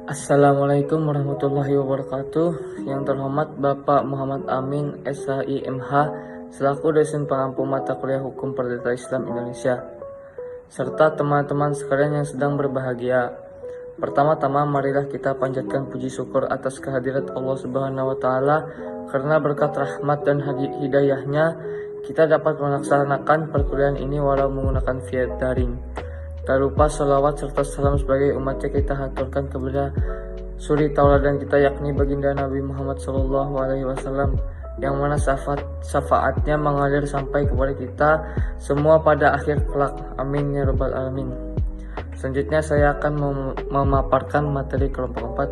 Assalamualaikum warahmatullahi wabarakatuh. Yang terhormat Bapak Muhammad Amin, SHIMH, selaku dosen pengampu mata kuliah Hukum Perdata Islam Indonesia, serta teman-teman sekalian yang sedang berbahagia. Pertama-tama marilah kita panjatkan puji syukur atas kehadirat Allah Subhanahu wa taala, karena berkat rahmat dan hidayahnya kita dapat melaksanakan perkuliahan ini walau menggunakan via daring. Tak lupa salawat serta salam sebagai umatnya kita haturkan kepada suri tauladan kita, yakni baginda Nabi Muhammad SAW, yang mana syafaatnya mengalir sampai kepada kita semua pada akhir kelak. Amin ya rabbal alamin. Selanjutnya saya akan memaparkan materi kelompok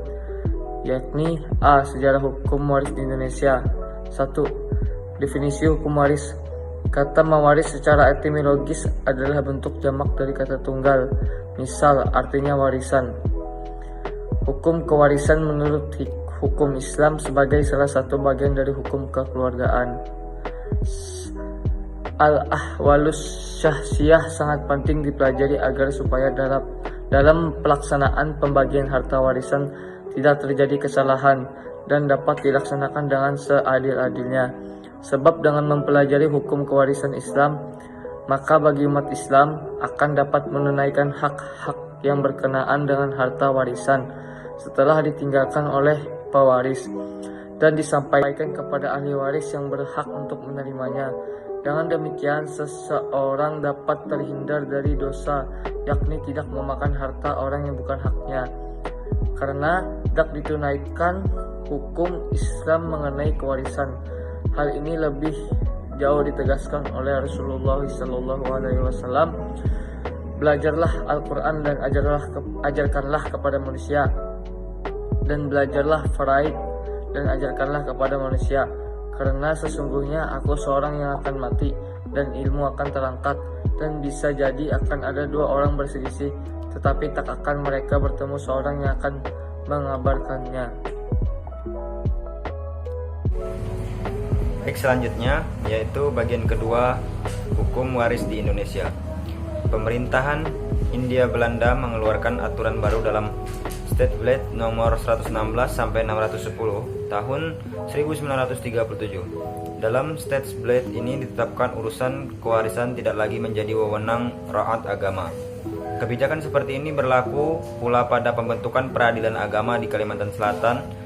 4, yakni A. Sejarah hukum waris di Indonesia. 1. Definisi hukum waris. Kata mewaris secara etimologis adalah bentuk jamak dari kata tunggal. Misal, artinya warisan. Hukum kewarisan menurut hukum Islam sebagai salah satu bagian dari hukum kekeluargaan. Al-ahwalus syahsiyah sangat penting dipelajari agar supaya dalam pelaksanaan pembagian harta warisan tidak terjadi kesalahan dan dapat dilaksanakan dengan seadil-adilnya. Sebab dengan mempelajari hukum kewarisan Islam, maka bagi umat Islam akan dapat menunaikan hak-hak yang berkenaan dengan harta warisan setelah ditinggalkan oleh pewaris, dan disampaikan kepada ahli waris yang berhak untuk menerimanya. Dengan demikian, seseorang dapat terhindar dari dosa, yakni tidak memakan harta orang yang bukan haknya, karena tidak ditunaikan hukum Islam mengenai kewarisan. Hal ini lebih jauh ditegaskan oleh Rasulullah SAW. Belajarlah Al-Quran dan ajarkanlah kepada manusia, dan belajarlah faraid dan ajarkanlah kepada manusia, karena sesungguhnya aku seorang yang akan mati dan ilmu akan terangkat, dan bisa jadi akan ada dua orang berselisih, tetapi tak akan mereka bertemu seorang yang akan mengabarkannya. Baik, selanjutnya yaitu bagian kedua, hukum waris di Indonesia. Pemerintahan Hindia Belanda mengeluarkan aturan baru dalam Staatsblad nomor 116 sampai 610 tahun 1937. Dalam Staatsblad ini ditetapkan urusan kewarisan tidak lagi menjadi wewenang raat agama. Kebijakan seperti ini berlaku pula pada pembentukan peradilan agama di Kalimantan Selatan,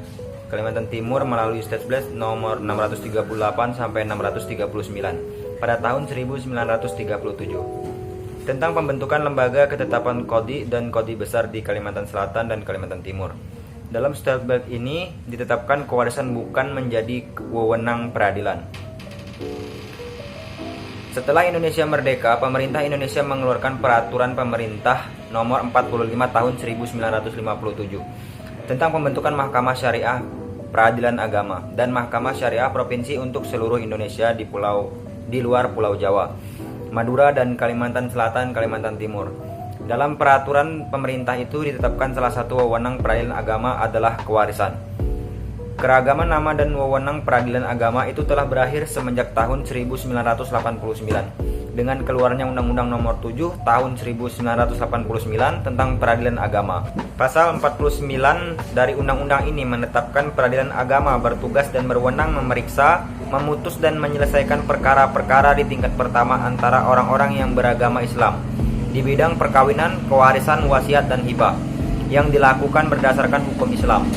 Kalimantan Timur melalui Staatsblad nomor 638 sampai 639 pada tahun 1937 tentang pembentukan lembaga ketetapan kodi dan kodi besar di Kalimantan Selatan dan Kalimantan Timur. Dalam Staatsblad ini ditetapkan kewarisan bukan menjadi wewenang peradilan. Setelah Indonesia merdeka, pemerintah Indonesia mengeluarkan peraturan pemerintah nomor 45 tahun 1957 tentang pembentukan Mahkamah Syariah Peradilan Agama dan Mahkamah Syariah Provinsi untuk seluruh Indonesia di luar Pulau Jawa, Madura dan Kalimantan Selatan, Kalimantan Timur. Dalam peraturan pemerintah itu ditetapkan salah satu wewenang peradilan agama adalah kewarisan. Keragaman nama dan wewenang peradilan agama itu telah berakhir semenjak tahun 1989 dengan keluarnya Undang-Undang Nomor 7 Tahun 1989 tentang Peradilan Agama. Pasal 49 dari undang-undang ini menetapkan peradilan agama bertugas dan berwenang memeriksa, memutus dan menyelesaikan perkara-perkara di tingkat pertama antara orang-orang yang beragama Islam di bidang perkawinan, kewarisan, wasiat dan hibah yang dilakukan berdasarkan hukum Islam.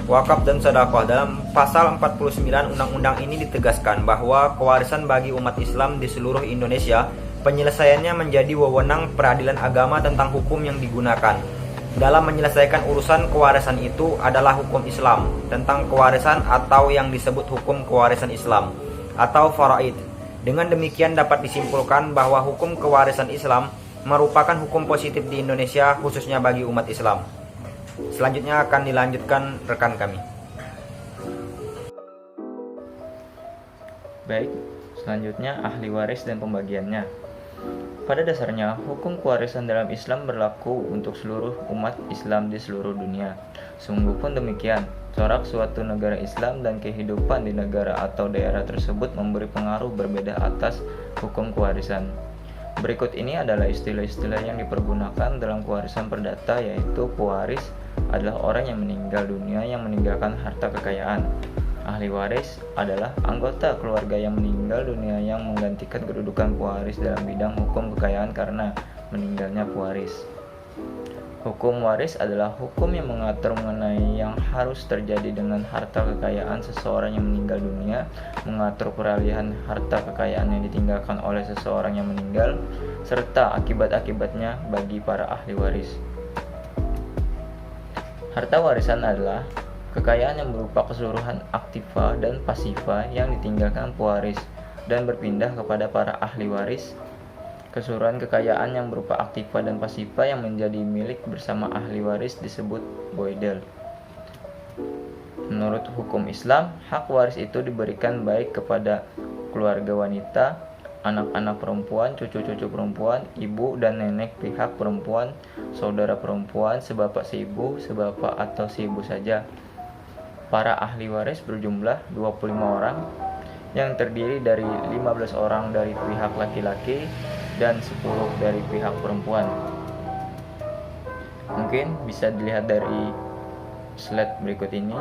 Wakaf dan sedekah. Dalam pasal 49 undang-undang ini ditegaskan bahwa kewarisan bagi umat Islam di seluruh Indonesia penyelesaiannya menjadi wewenang peradilan agama tentang hukum yang digunakan. Dalam menyelesaikan urusan kewarisan itu adalah hukum Islam tentang kewarisan atau yang disebut hukum kewarisan Islam atau faraid. Dengan demikian dapat disimpulkan bahwa hukum kewarisan Islam merupakan hukum positif di Indonesia khususnya bagi umat Islam. Selanjutnya akan dilanjutkan rekan kami. Baik, selanjutnya ahli waris dan pembagiannya. Pada dasarnya, hukum kewarisan dalam Islam berlaku untuk seluruh umat Islam di seluruh dunia. Sungguh pun demikian, corak suatu negara Islam dan kehidupan di negara atau daerah tersebut memberi pengaruh berbeda atas hukum kewarisan. Berikut ini adalah istilah-istilah yang dipergunakan dalam pewarisan perdata, yaitu pewaris adalah orang yang meninggal dunia yang meninggalkan harta kekayaan. Ahli waris adalah anggota keluarga yang meninggal dunia yang menggantikan kedudukan pewaris dalam bidang hukum kekayaan karena meninggalnya pewaris. Hukum waris adalah hukum yang mengatur mengenai yang harus terjadi dengan harta kekayaan seseorang yang meninggal dunia, mengatur peralihan harta kekayaan yang ditinggalkan oleh seseorang yang meninggal, serta akibat-akibatnya bagi para ahli waris. Harta warisan adalah kekayaan yang berupa keseluruhan aktiva dan pasiva yang ditinggalkan pewaris dan berpindah kepada para ahli waris. Keseluruhan kekayaan yang berupa aktiva dan pasiva yang menjadi milik bersama ahli waris disebut boedel. Menurut hukum Islam, hak waris itu diberikan baik kepada keluarga wanita, anak-anak perempuan, cucu-cucu perempuan, ibu dan nenek pihak perempuan, saudara perempuan, sebapak seibu, sebapak atau seibu saja. Para ahli waris berjumlah 25 orang yang terdiri dari 15 orang dari pihak laki-laki dan 10 dari pihak perempuan. Mungkin bisa dilihat dari slide berikut ini.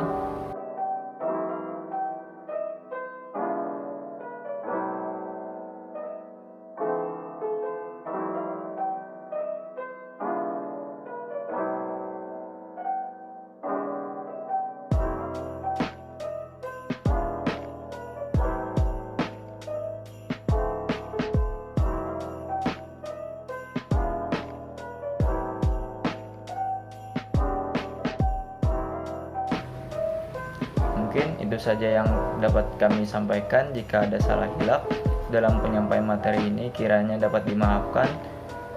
Mungkin itu saja yang dapat kami sampaikan. Jika ada salah hilaf dalam penyampaian materi ini, kiranya dapat dimaafkan.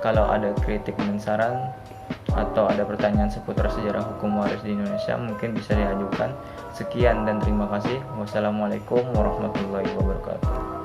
Kalau ada kritik dan saran atau ada pertanyaan seputar sejarah hukum waris di Indonesia, mungkin bisa diajukan. Sekian dan terima kasih. Wassalamualaikum warahmatullahi wabarakatuh.